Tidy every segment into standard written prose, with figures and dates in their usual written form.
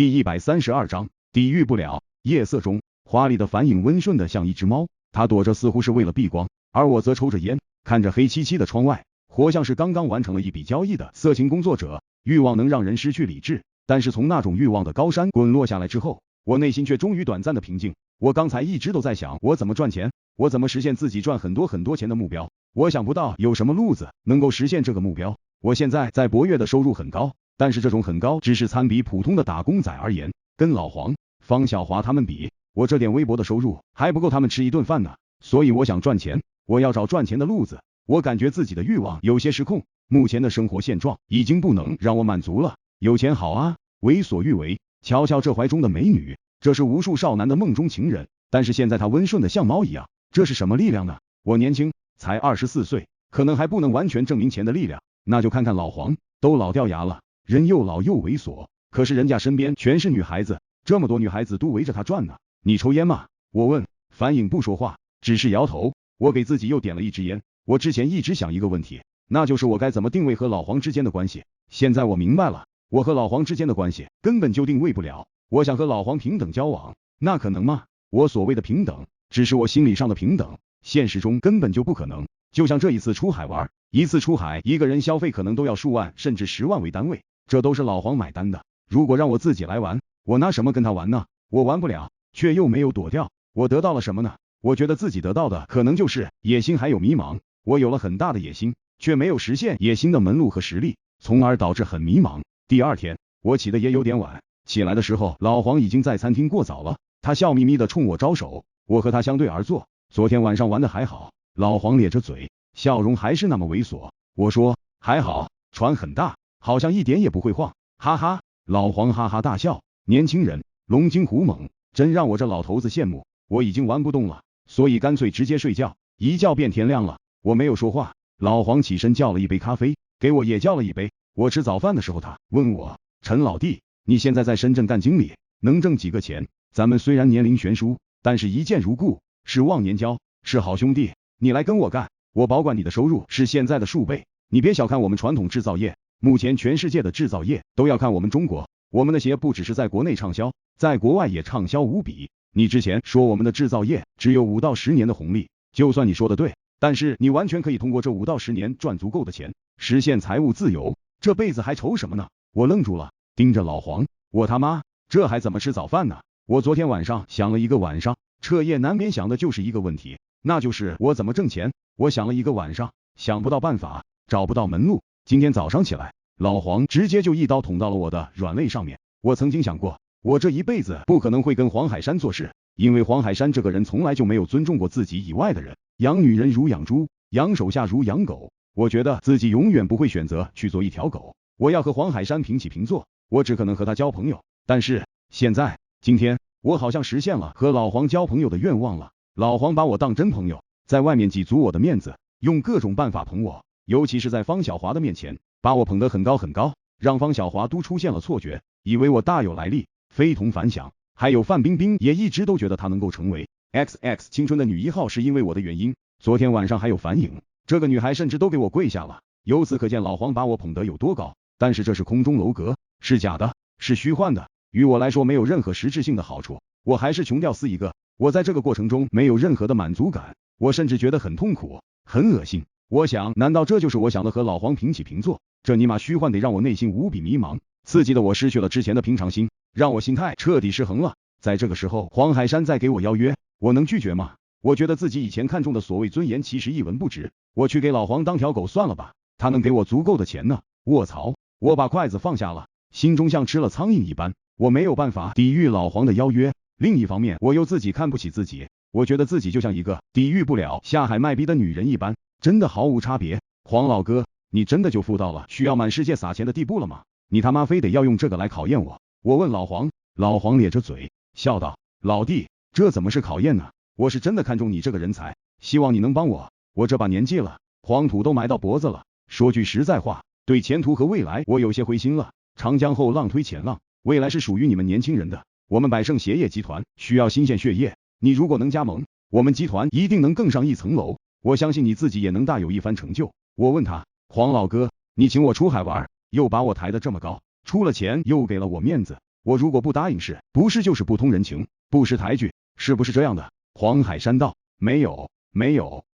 第132章，抵御不了。夜色中，华丽的反影温顺的像一只猫，它躲着似乎是为了避光，而我则抽着烟，看着黑漆漆的窗外，活像是刚刚完成了一笔交易的色情工作者。欲望能让人失去理智，但是从那种欲望的高山滚落下来之后，我内心却终于短暂的平静。我刚才一直都在想，我怎么赚钱，我怎么实现自己赚很多钱的目标。我想不到有什么路子能够实现这个目标。我现在在博越的收入很高，但是这种很高只是参比普通的打工仔而言，跟老黄、方小华他们比，我这点微薄的收入还不够他们吃一顿饭呢。所以我想赚钱，我要找赚钱的路子。我感觉自己的欲望有些失控，目前的生活现状已经不能让我满足了。有钱好啊，为所欲为。瞧瞧这怀中的美女，这是无数少男的梦中情人，但是现在她温顺的像猫一样，这是什么力量呢？我年轻，才24岁，可能还不能完全证明钱的力量。那就看看老黄，都老掉牙了，人又老又猥琐，可是人家身边全是女孩子，这么多女孩子都围着他转呢。你抽烟吗？我问。樊颖不说话，只是摇头。我给自己又点了一支烟。我之前一直想一个问题，那就是我该怎么定位和老黄之间的关系。现在我明白了，我和老黄之间的关系根本就定位不了。我想和老黄平等交往，那可能吗？我所谓的平等，只是我心理上的平等，现实中根本就不可能。就像这一次出海玩，一次出海一个人消费可能都要数万甚至10万为单位，这都是老黄买单的。如果让我自己来玩，我拿什么跟他玩呢？我玩不了，却又没有躲掉，我得到了什么呢？我觉得自己得到的可能就是野心还有迷茫。我有了很大的野心，却没有实现野心的门路和实力，从而导致很迷茫。第二天，我起的也有点晚，起来的时候老黄已经在餐厅过早了，他笑眯眯的冲我招手，我和他相对而坐。昨天晚上玩的还好？老黄咧着嘴，笑容还是那么猥琐。我说还好，船很大，好像一点也不会晃，哈哈。老黄哈哈大笑，年轻人龙精虎猛，真让我这老头子羡慕。我已经玩不动了，所以干脆直接睡觉，一觉变天亮了。我没有说话，老黄起身叫了一杯咖啡，给我也叫了一杯。我吃早饭的时候，他问我，陈老弟，你现在在深圳干经理，能挣几个钱？咱们虽然年龄悬殊，但是一见如故，是忘年交，是好兄弟，你来跟我干，我保管你的收入是现在的数倍。你别小看我们传统制造业，目前全世界的制造业都要看我们中国，我们的鞋不只是在国内畅销，在国外也畅销无比。你之前说我们的制造业只有5到10年的红利，就算你说的对，但是你完全可以通过这5到10年赚足够的钱，实现财务自由，这辈子还愁什么呢？我愣住了，盯着老黄，我他妈，这还怎么吃早饭呢？我昨天晚上想了一个晚上，彻夜难眠想的就是一个问题，那就是我怎么挣钱。我想了一个晚上，想不到办法，找不到门路。今天早上起来，老黄直接就一刀捅到了我的软肋上面。我曾经想过，我这一辈子不可能会跟黄海山做事，因为黄海山这个人从来就没有尊重过自己以外的人，养女人如养猪，养手下如养狗。我觉得自己永远不会选择去做一条狗，我要和黄海山平起平坐，我只可能和他交朋友。但是现在，今天，我好像实现了和老黄交朋友的愿望了。老黄把我当真朋友，在外面挤足我的面子，用各种办法捧我，尤其是在方小华的面前，把我捧得很高很高，让方小华都出现了错觉，以为我大有来历，非同凡响。还有范冰冰也一直都觉得她能够成为 XX 青春的女1号是因为我的原因。昨天晚上还有樊颖，这个女孩甚至都给我跪下了。由此可见老黄把我捧得有多高。但是这是空中楼阁，是假的，是虚幻的，于我来说没有任何实质性的好处。我还是穷屌丝一个，我在这个过程中没有任何的满足感，我甚至觉得很痛苦，很恶心。我想，难道这就是我想的和老黄平起平坐？这尼玛虚幻得让我内心无比迷茫，刺激的我失去了之前的平常心，让我心态彻底失衡了。在这个时候，黄海山再给我邀约，我能拒绝吗？我觉得自己以前看中的所谓尊严其实一文不值，我去给老黄当条狗算了吧，他能给我足够的钱呢。卧槽！我把筷子放下了，心中像吃了苍蝇一般，我没有办法抵御老黄的邀约。另一方面，我又自己看不起自己，我觉得自己就像一个抵御不了下海卖逼的女人一般，真的毫无差别。黄老哥，你真的就富到了需要满世界撒钱的地步了吗？你他妈非得要用这个来考验我？我问老黄，老黄咧着嘴笑道，老弟，这怎么是考验呢？我是真的看中你这个人才，希望你能帮我。我这把年纪了，黄土都埋到脖子了，说句实在话，对前途和未来我有些灰心了。长江后浪推前浪，未来是属于你们年轻人的。我们百盛鞋业集团需要新鲜血液，你如果能加盟，我们集团一定能更上一层楼，我相信你自己也能大有一番成就。我问他，黄老哥，你请我出海玩，又把我抬得这么高，出了钱又给了我面子，我如果不答应是不是就是不通人情，不识抬举，是不是这样的？黄海山道，没有，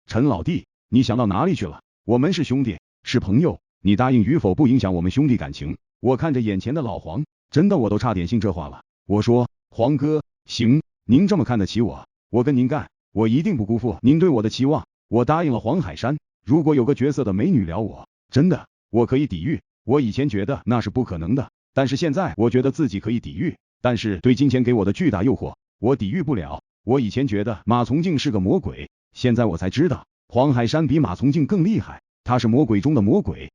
陈老弟，你想到哪里去了？我们是兄弟，是朋友，你答应与否不影响我们兄弟感情。我看着眼前的老黄，真的我都差点信这话了。我说，黄哥，行，您这么看得起我，我跟您干，我一定不辜负您对我的期望。我答应了黄海山，如果有个绝色的美女撩我，真的，我可以抵御。我以前觉得那是不可能的，但是现在我觉得自己可以抵御。但是对金钱给我的巨大诱惑，我抵御不了。我以前觉得马从敬是个魔鬼，现在我才知道黄海山比马从敬更厉害，他是魔鬼中的魔鬼。